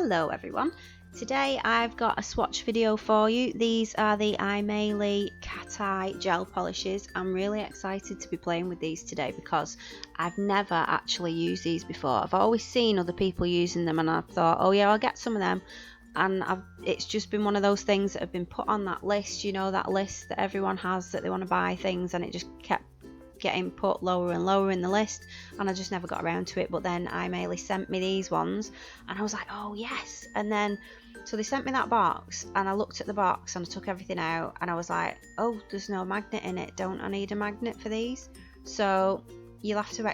Hello everyone, today I've got a swatch video for you. These are the AIMEILI cat eye gel polishes. I'm really excited to be playing with these today because I've never actually used these before. I've always seen other people using them and I've thought, oh yeah, I'll get some of them, and it's just been one of those things that have been put on that list, you know, that list that everyone has that they want to buy things, and it just kept getting put lower and lower in the list, and I just never got around to it. But then AIMEILI sent me these ones and I was like, oh yes. And then so they sent me that box and I looked at the box and I took everything out and I was like, oh, there's no magnet in it. Don't I need a magnet for these? So you'll have to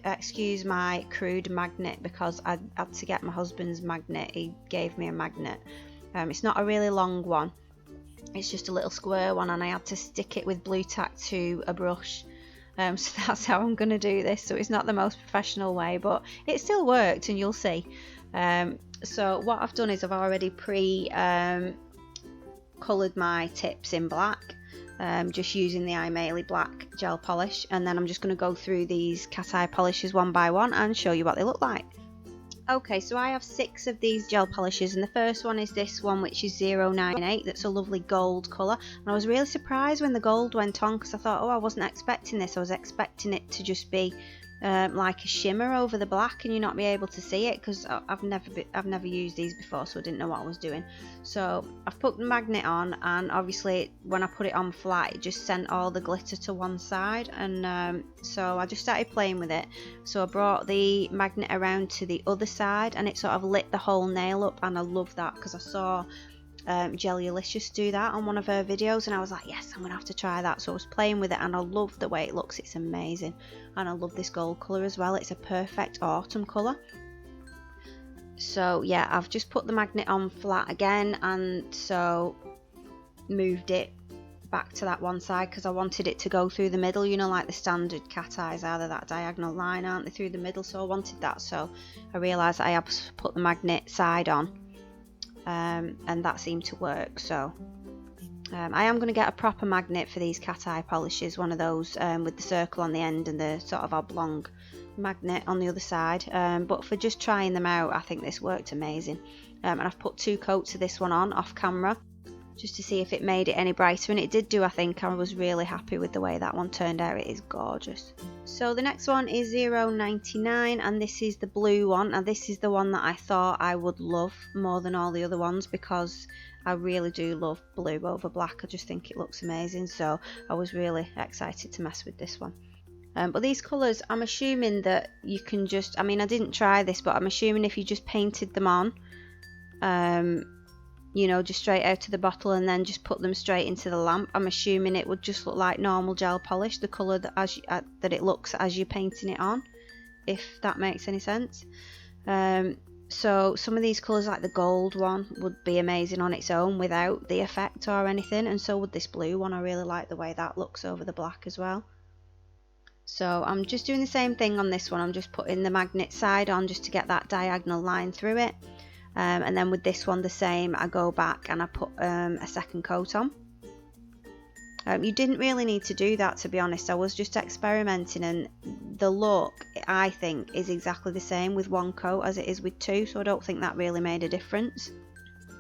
excuse my crude magnet because I had to get my husband's magnet. He gave me a magnet. It's not a really long one, it's just a little square one, and I had to stick it with blue tack to a brush. So that's how I'm going to do this. So it's not the most professional way, but it still worked, and you'll see. So what I've done is I've already coloured my tips in black, just using the AIMEILI black gel polish, and then I'm just going to go through these cat eye polishes one by one and show you what they look like. Okay, so I have 6 of these gel polishes, and the first one is this one, which is 098. That's a lovely gold colour, and I was really surprised when the gold went on because I thought, oh, I wasn't expecting this. I was expecting it to just be like a shimmer over the black and you not be able to see it, because I've never used these before, so I didn't know what I was doing. So I've put the magnet on, and obviously when I put it on flat it just sent all the glitter to one side, and so I just started playing with it. So I brought the magnet around to the other side and it sort of lit the whole nail up, and I love that because I saw Jellylicious do that on one of her videos, and I was like, yes, I'm gonna have to try that. So I was playing with it and I love the way it looks. It's amazing, and I love this gold colour as well. It's a perfect autumn colour. So yeah, I've just put the magnet on flat again, and so moved it back to that one side because I wanted it to go through the middle, you know, like the standard cat eyes are. They're that diagonal line, aren't they, through the middle? So I wanted that, so I realised I have to put the magnet side on. And that seemed to work. So I am going to get a proper magnet for these cat eye polishes, one of those with the circle on the end and the sort of oblong magnet on the other side, but for just trying them out, I think this worked amazing. And I've put 2 coats of this one on off camera just to see if it made it any brighter, and it did do. I think I was really happy with the way that one turned out. It is gorgeous. So the next one is 099, and this is the blue one, and this is the one that I thought I would love more than all the other ones because I really do love blue over black. I just think it looks amazing, so I was really excited to mess with this one. But these colours, I'm assuming that you can just, I mean, I didn't try this, but I'm assuming if you just painted them on, you know, just straight out of the bottle and then just put them straight into the lamp, I'm assuming it would just look like normal gel polish, the colour that that it looks as you're painting it on, if that makes any sense. So some of these colours, like the gold one, would be amazing on its own without the effect or anything, and so would this blue one. I really like the way that looks over the black as well. So I'm just doing the same thing on this one. I'm just putting the magnet side on just to get that diagonal line through it. And then with this one the same, I go back and I put a second coat on. You didn't really need to do that, to be honest. I was just experimenting, and the look, I think, is exactly the same with 1 coat as it is with 2, so I don't think that really made a difference.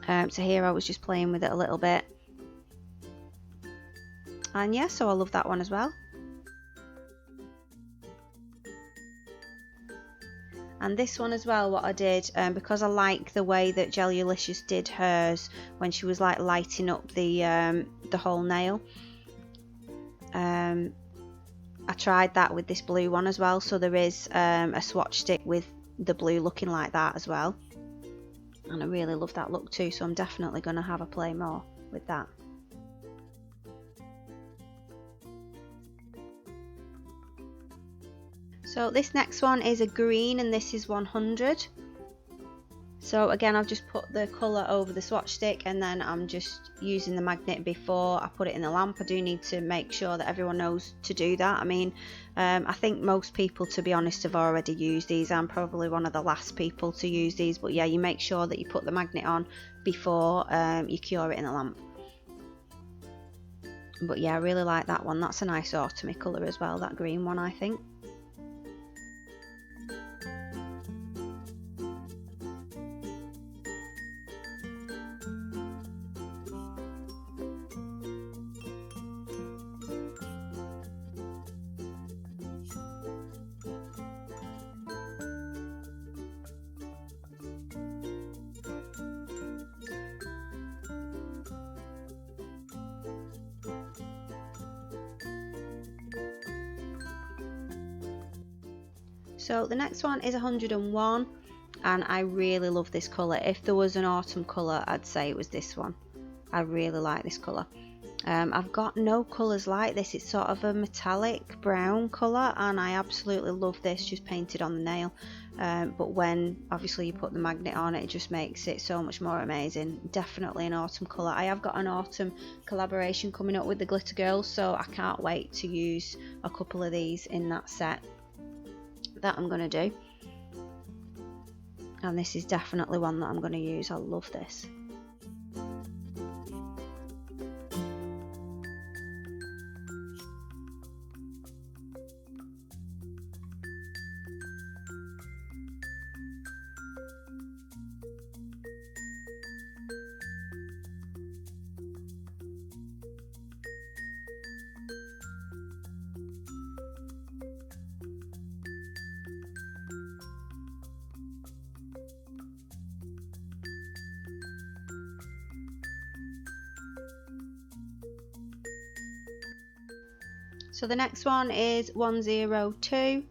So here I was just playing with it a little bit, and yeah, so I love that one as well. And this one as well, what I did, because I like the way that Jellylicious did hers when she was like lighting up the whole nail, I tried that with this blue one as well. So there is a swatch stick with the blue looking like that as well, and I really love that look too, so I'm definitely going to have a play more with that. So this next one is a green, and this is 100. So again, I've just put the colour over the swatch stick, and then I'm just using the magnet before I put it in the lamp. I do need to make sure that everyone knows to do that. I mean, I think most people, to be honest, have already used these. I'm probably one of the last people to use these, but yeah, you make sure that you put the magnet on before you cure it in the lamp. But yeah, I really like that one. That's a nice autumny colour as well, that green one, I think. So the next one is 101, and I really love this colour. If there was an autumn colour, I'd say it was this one. I really like this colour. I've got no colours like this. It's sort of a metallic brown colour, and I absolutely love this just painted on the nail. But when obviously you put the magnet on, it just makes it so much more amazing. Definitely an autumn colour. I have got an autumn collaboration coming up with the Glitter Girls, so I can't wait to use a couple of these in that set that I'm going to do. And this is definitely one that I'm going to use. I love this. So the next one is 102,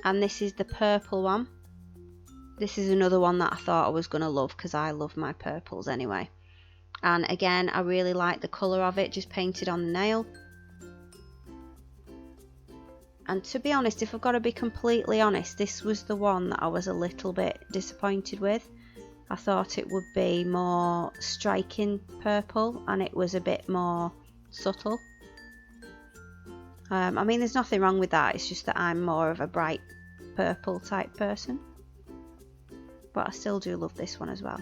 and this is the purple one. This is another one that I thought I was going to love because I love my purples anyway. And again, I really like the colour of it just painted on the nail. And to be honest, if I've got to be completely honest, this was the one that I was a little bit disappointed with. I thought it would be more striking purple, and it was a bit more subtle. I mean, there's nothing wrong with that, it's just that I'm more of a bright purple type person. But I still do love this one as well.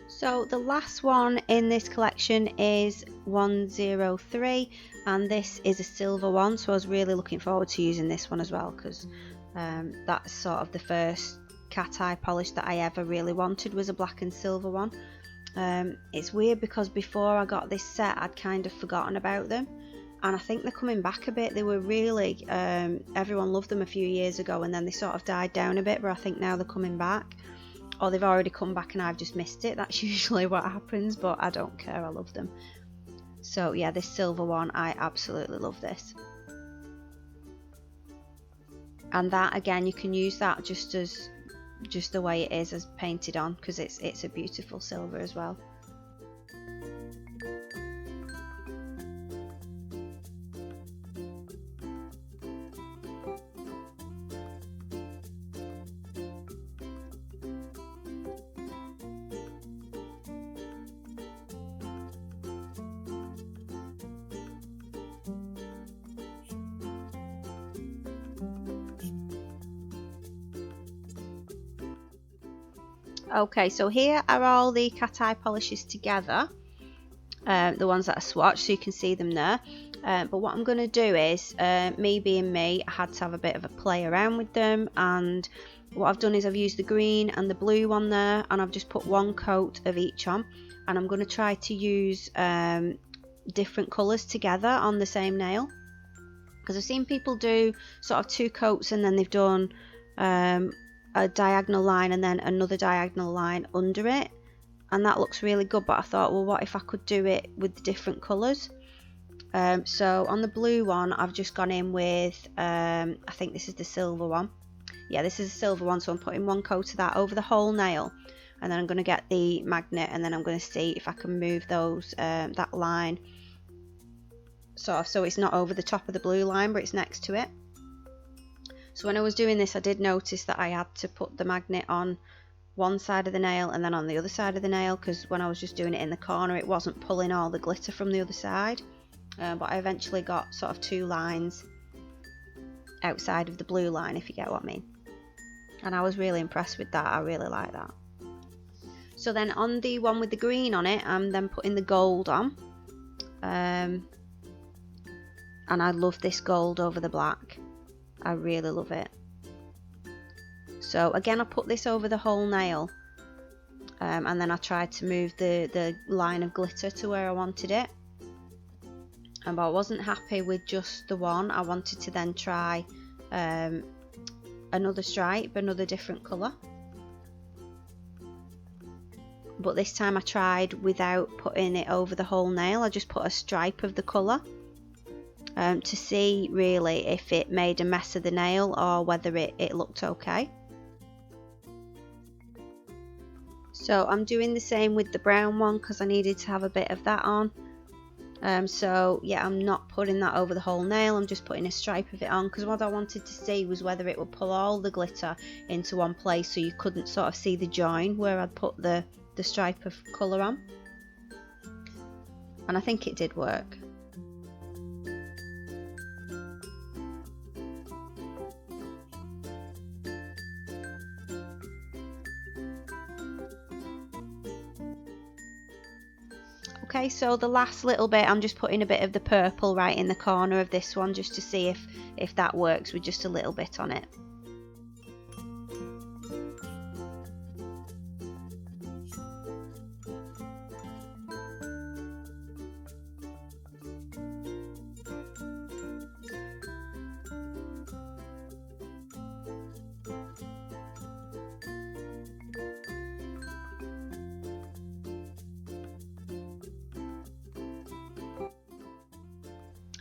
So the last one in this collection is 103, and this is a silver one, so I was really looking forward to using this one as well, because that's sort of the first cat eye polish that I ever really wanted, was a black and silver one. It's weird because before I got this set I'd kind of forgotten about them, and I think they're coming back a bit. They were really, everyone loved them a few years ago, and then they sort of died down a bit, but I think now they're coming back. Or they've already come back and I've just missed it. That's usually what happens, but I don't care, I love them. So yeah, this silver one, I absolutely love this. And that, again, you can use that just the way it is as painted on, because it's a beautiful silver as well. Okay, so here are all the cat eye polishes together, the ones that I swatched, so you can see them there. But what I'm going to do is, me being me, I had to have a bit of a play around with them, and what I've done is I've used the green and the blue one there, and I've just put one coat of each on, and I'm going to try to use different colours together on the same nail, because I've seen people do sort of two coats and then they've done a diagonal line and then another diagonal line under it, and that looks really good. But I thought, well, what if I could do it with the different colours? So on the blue one I've just gone in with I think this is the silver one. Yeah, this is a silver one, so I'm putting one coat of that over the whole nail, and then I'm going to get the magnet, and then I'm going to see if I can move those that line sort of so it's not over the top of the blue line but it's next to it. So when I was doing this, I did notice that I had to put the magnet on one side of the nail and then on the other side of the nail, because when I was just doing it in the corner it wasn't pulling all the glitter from the other side. But I eventually got sort of two lines outside of the blue line, if you get what I mean. and I was really impressed with that. I really like that. So then on the one with the green on it, I'm then putting the gold on, and I love this gold over the black. I really love it. So again, I put this over the whole nail, and then I tried to move the line of glitter to where I wanted it, but I wasn't happy with just the one. I wanted to then try another stripe, another different colour, but this time I tried without putting it over the whole nail. I just put a stripe of the colour, to see really if it made a mess of the nail or whether it looked okay. So I'm doing the same with the brown one because I needed to have a bit of that on. So yeah, I'm not putting that over the whole nail, I'm just putting a stripe of it on, because what I wanted to see was whether it would pull all the glitter into one place so you couldn't sort of see the join where I'd put the stripe of colour on. And I think it did work. Okay, so the last little bit, I'm just putting a bit of the purple right in the corner of this one just to see if that works with just a little bit on it.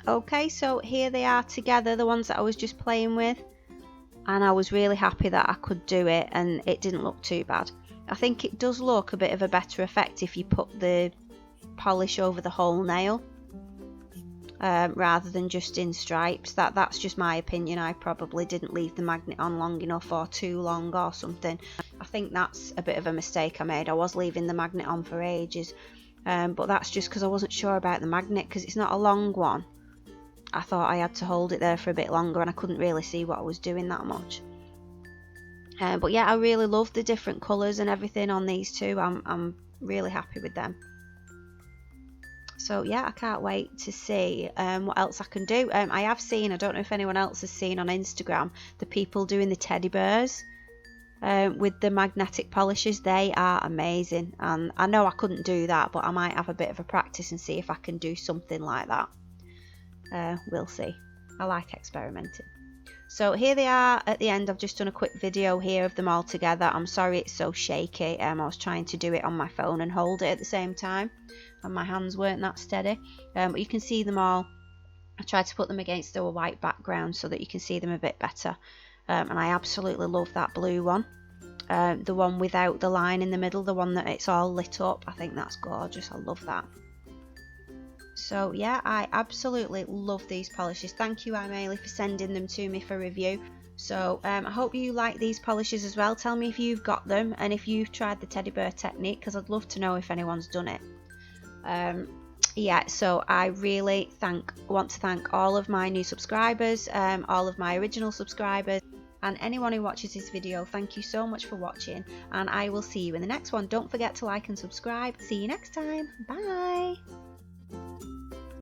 Okay, so here they are together, the ones that I was just playing with, and I was really happy that I could do it and it didn't look too bad. I think it does look a bit of a better effect if you put the polish over the whole nail, rather than just in stripes. That's just my opinion. I probably didn't leave the magnet on long enough or too long or something. I think that's a bit of a mistake I made. I was leaving the magnet on for ages, but that's just because I wasn't sure about the magnet, because it's not a long one. I thought I had to hold it there for a bit longer and I couldn't really see what I was doing that much. But yeah, I really love the different colours and everything on these two. I'm really happy with them. So yeah, I can't wait to see what else I can do. I have seen, I don't know if anyone else has seen on Instagram, the people doing the teddy bears with the magnetic polishes. They are amazing, and I know I couldn't do that, but I might have a bit of a practice and see if I can do something like that. We'll see. I like experimenting. So here they are at the end. I've just done a quick video here of them all together. I'm sorry it's so shaky. I was trying to do it on my phone and hold it at the same time, and my hands weren't that steady. But you can see them all. I tried to put them against a white background so that you can see them a bit better. And I absolutely love that blue one. The one without the line in the middle, the one that it's all lit up. I think that's gorgeous. I love that. So yeah, I absolutely love these polishes. Thank you, AIMEILI, for sending them to me for review. So I hope you like these polishes as well. Tell me if you've got them and if you've tried the teddy bear technique, because I'd love to know if anyone's done it. Yeah, so I really want to thank all of my new subscribers, all of my original subscribers, and anyone who watches this video. Thank you so much for watching, and I will see you in the next one. Don't forget to like and subscribe. See you next time. Bye.